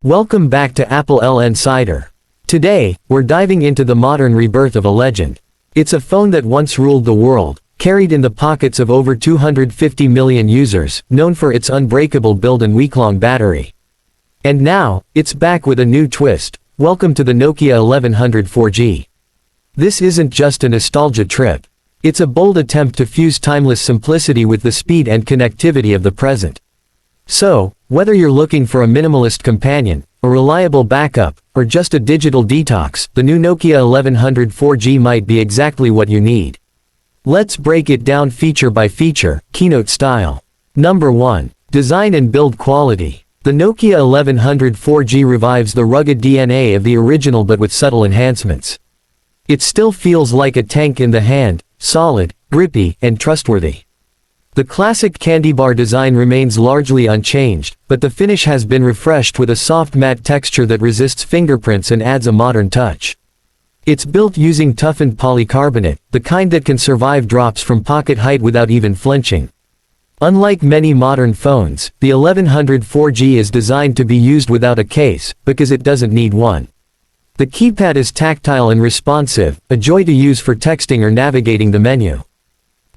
Welcome back to Apple Insider. Today, we're diving into the modern rebirth of a legend. It's a phone that once ruled the world, carried in the pockets of over 250 million users, known for its unbreakable build and week-long battery. And now, it's back with a new twist. Welcome to the Nokia 1100 4G. This isn't just a nostalgia trip. It's a bold attempt to fuse timeless simplicity with the speed and connectivity of the present. So, whether you're looking for a minimalist companion, a reliable backup, or just a digital detox, the new Nokia 1100 4G might be exactly what you need. Let's break it down feature by feature, keynote style. Number 1. Design and build quality. The Nokia 1100 4G revives the rugged DNA of the original but with subtle enhancements. It still feels like a tank in the hand, solid, grippy, and trustworthy. The classic candy bar design remains largely unchanged, but the finish has been refreshed with a soft matte texture that resists fingerprints and adds a modern touch. It's built using toughened polycarbonate, the kind that can survive drops from pocket height without even flinching. Unlike many modern phones, the 1100 4G is designed to be used without a case, because it doesn't need one. The keypad is tactile and responsive, a joy to use for texting or navigating the menu.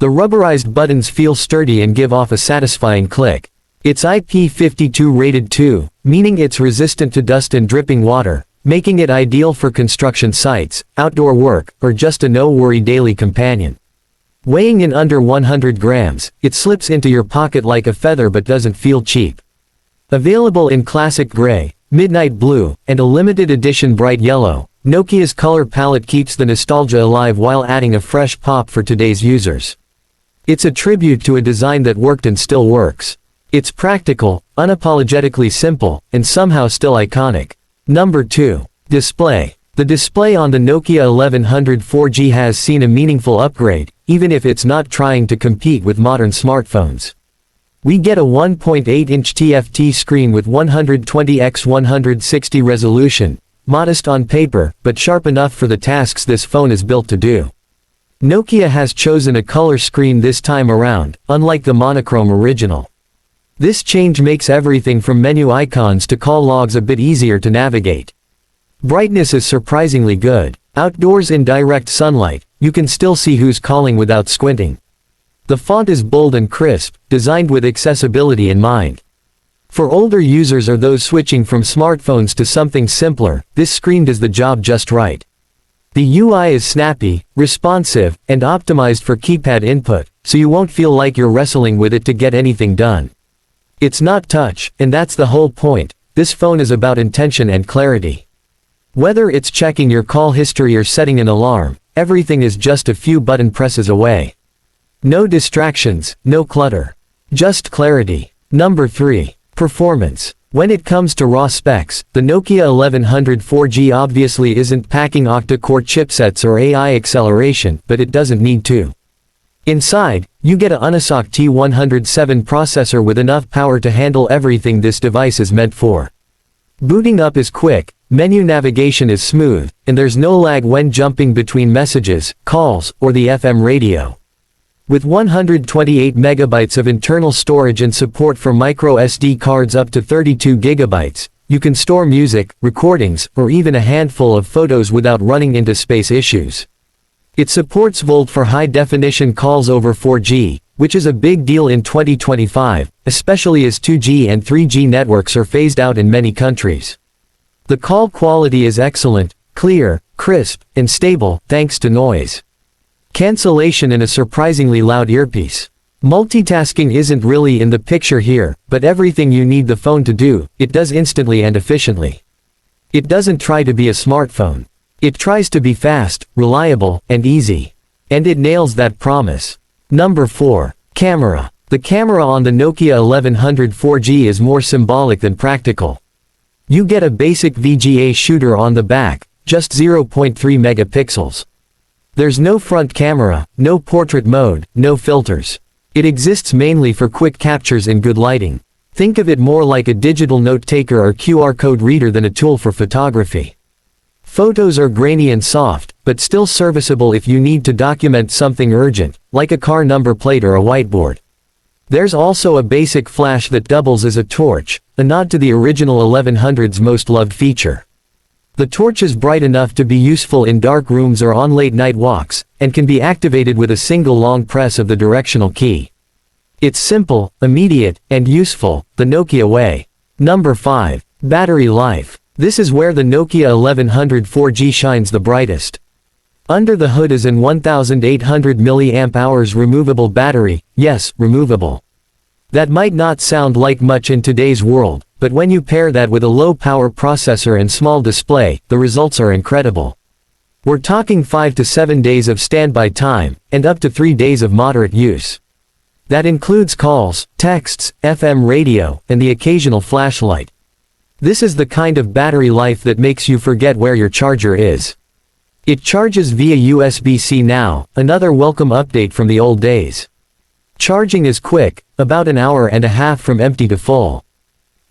The rubberized buttons feel sturdy and give off a satisfying click. It's IP52 rated too, meaning it's resistant to dust and dripping water, making it ideal for construction sites, outdoor work, or just a no-worry daily companion. Weighing in under 100 grams, it slips into your pocket like a feather but doesn't feel cheap. Available in classic gray, midnight blue, and a limited edition bright yellow, Nokia's color palette keeps the nostalgia alive while adding a fresh pop for today's users. It's a tribute to a design that worked and still works. It's practical, unapologetically simple, and somehow still iconic. Number 2. Display. The display on the Nokia 1100 4G has seen a meaningful upgrade, even if it's not trying to compete with modern smartphones. We get a 1.8-inch TFT screen with 120x160 resolution, modest on paper, but sharp enough for the tasks this phone is built to do. Nokia has chosen a color screen this time around, unlike the monochrome original. This change makes everything from menu icons to call logs a bit easier to navigate. Brightness is surprisingly good. Outdoors in direct sunlight, you can still see who's calling without squinting. The font is bold and crisp, designed with accessibility in mind. For older users or those switching from smartphones to something simpler, this screen does the job just right. The UI is snappy, responsive, and optimized for keypad input, so you won't feel like you're wrestling with it to get anything done. It's not touch, and that's the whole point. This phone is about intention and clarity. Whether it's checking your call history or setting an alarm, everything is just a few button presses away. No distractions, no clutter. Just clarity. Number 3. Performance. When it comes to raw specs, the Nokia 1100 4G obviously isn't packing octa-core chipsets or AI acceleration, but it doesn't need to. Inside, you get a Unisoc T107 processor with enough power to handle everything this device is meant for. Booting up is quick, menu navigation is smooth, and there's no lag when jumping between messages, calls, or the FM radio. With 128 megabytes of internal storage and support for micro SD cards up to 32 gigabytes, you can store music, recordings, or even a handful of photos without running into space issues. It supports VoLTE for high-definition calls over 4G, which is a big deal in 2025, especially as 2G and 3G networks are phased out in many countries. The call quality is excellent, clear, crisp, and stable, thanks to noise cancellation and a surprisingly loud earpiece. Multitasking isn't really in the picture here, but everything you need the phone to do, it does instantly and efficiently. It doesn't try to be a smartphone. It tries to be fast, reliable, and easy. And it nails that promise. Number 4. Camera. The camera on the Nokia 1100 4G is more symbolic than practical. You get a basic VGA shooter on the back, just 0.3 megapixels. There's no front camera, no portrait mode, no filters. It exists mainly for quick captures in good lighting. Think of it more like a digital note taker or QR code reader than a tool for photography. Photos are grainy and soft, but still serviceable if you need to document something urgent, like a car number plate or a whiteboard. There's also a basic flash that doubles as a torch, a nod to the original 1100's most loved feature. The torch is bright enough to be useful in dark rooms or on late-night walks, and can be activated with a single long press of the directional key. It's simple, immediate, and useful, the Nokia way. Number 5. Battery life. This is where the Nokia 1100 4G shines the brightest. Under the hood is an 1800 mAh removable battery, yes, removable. That might not sound like much in today's world, but when you pair that with a low-power processor and small display, the results are incredible. We're talking 5 to 7 days of standby time, and up to 3 days of moderate use. That includes calls, texts, FM radio, and the occasional flashlight. This is the kind of battery life that makes you forget where your charger is. It charges via USB-C now, another welcome update from the old days. Charging is quick, about an hour and a half from empty to full.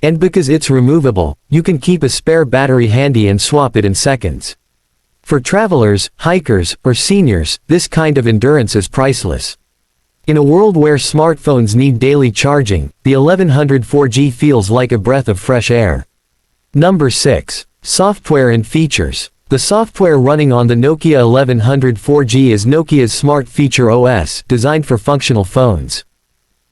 And because it's removable, you can keep a spare battery handy and swap it in seconds. For travelers, hikers, or seniors, this kind of endurance is priceless. In a world where smartphones need daily charging, the 1100 4G feels like a breath of fresh air. Number 6. Software and features. The software running on the Nokia 1100 4G is Nokia's Smart Feature OS, designed for functional phones.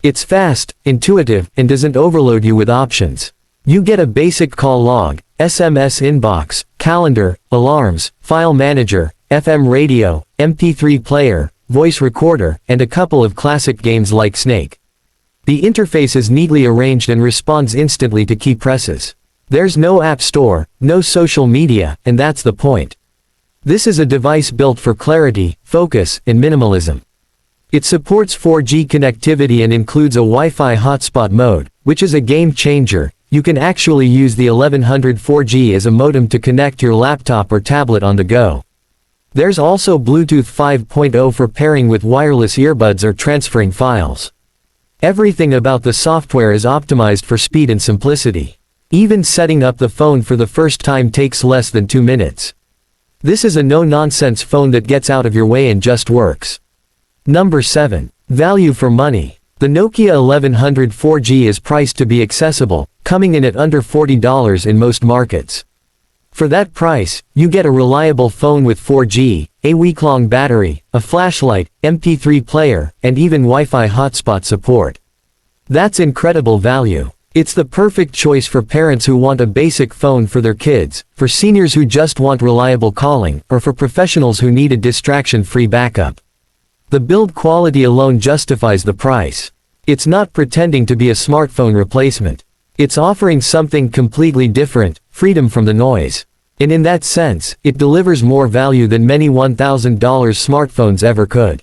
It's fast, intuitive, and doesn't overload you with options. You get a basic call log, SMS inbox, calendar, alarms, file manager, FM radio, MP3 player, voice recorder, and a couple of classic games like Snake. The interface is neatly arranged and responds instantly to key presses. There's no app store, no social media, and that's the point. This is a device built for clarity, focus, and minimalism. It supports 4G connectivity and includes a Wi-Fi hotspot mode, which is a game changer. You can actually use the 1100 4G as a modem to connect your laptop or tablet on the go. There's also Bluetooth 5.0 for pairing with wireless earbuds or transferring files. Everything about the software is optimized for speed and simplicity. Even setting up the phone for the first time takes less than 2 minutes. This is a no-nonsense phone that gets out of your way and just works. Number 7. Value for money. The Nokia 1100 4G is priced to be accessible, coming in at under $40 in most markets. For that price, you get a reliable phone with 4G, a week-long battery, a flashlight, MP3 player, and even Wi-Fi hotspot support. That's incredible value. It's the perfect choice for parents who want a basic phone for their kids, for seniors who just want reliable calling, or for professionals who need a distraction-free backup. The build quality alone justifies the price. It's not pretending to be a smartphone replacement. It's offering something completely different, freedom from the noise. And in that sense, it delivers more value than many $1,000 smartphones ever could.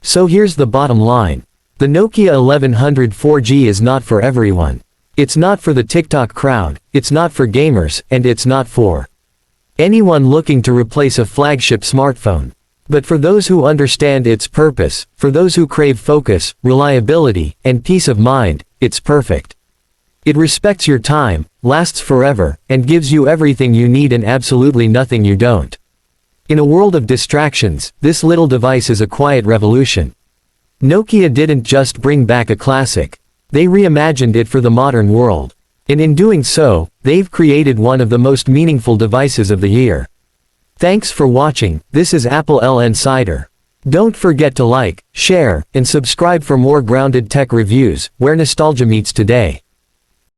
So here's the bottom line. The Nokia 1100 4G is not for everyone. It's not for the TikTok crowd, it's not for gamers, and it's not for anyone looking to replace a flagship smartphone. But for those who understand its purpose, for those who crave focus, reliability, and peace of mind, it's perfect. It respects your time, lasts forever, and gives you everything you need and absolutely nothing you don't. In a world of distractions, this little device is a quiet revolution. Nokia didn't just bring back a classic. They reimagined it for the modern world. And in doing so, they've created one of the most meaningful devices of the year. Thanks for watching. This is Apple Insider. Don't forget to like, share, and subscribe for more grounded tech reviews, where nostalgia meets today.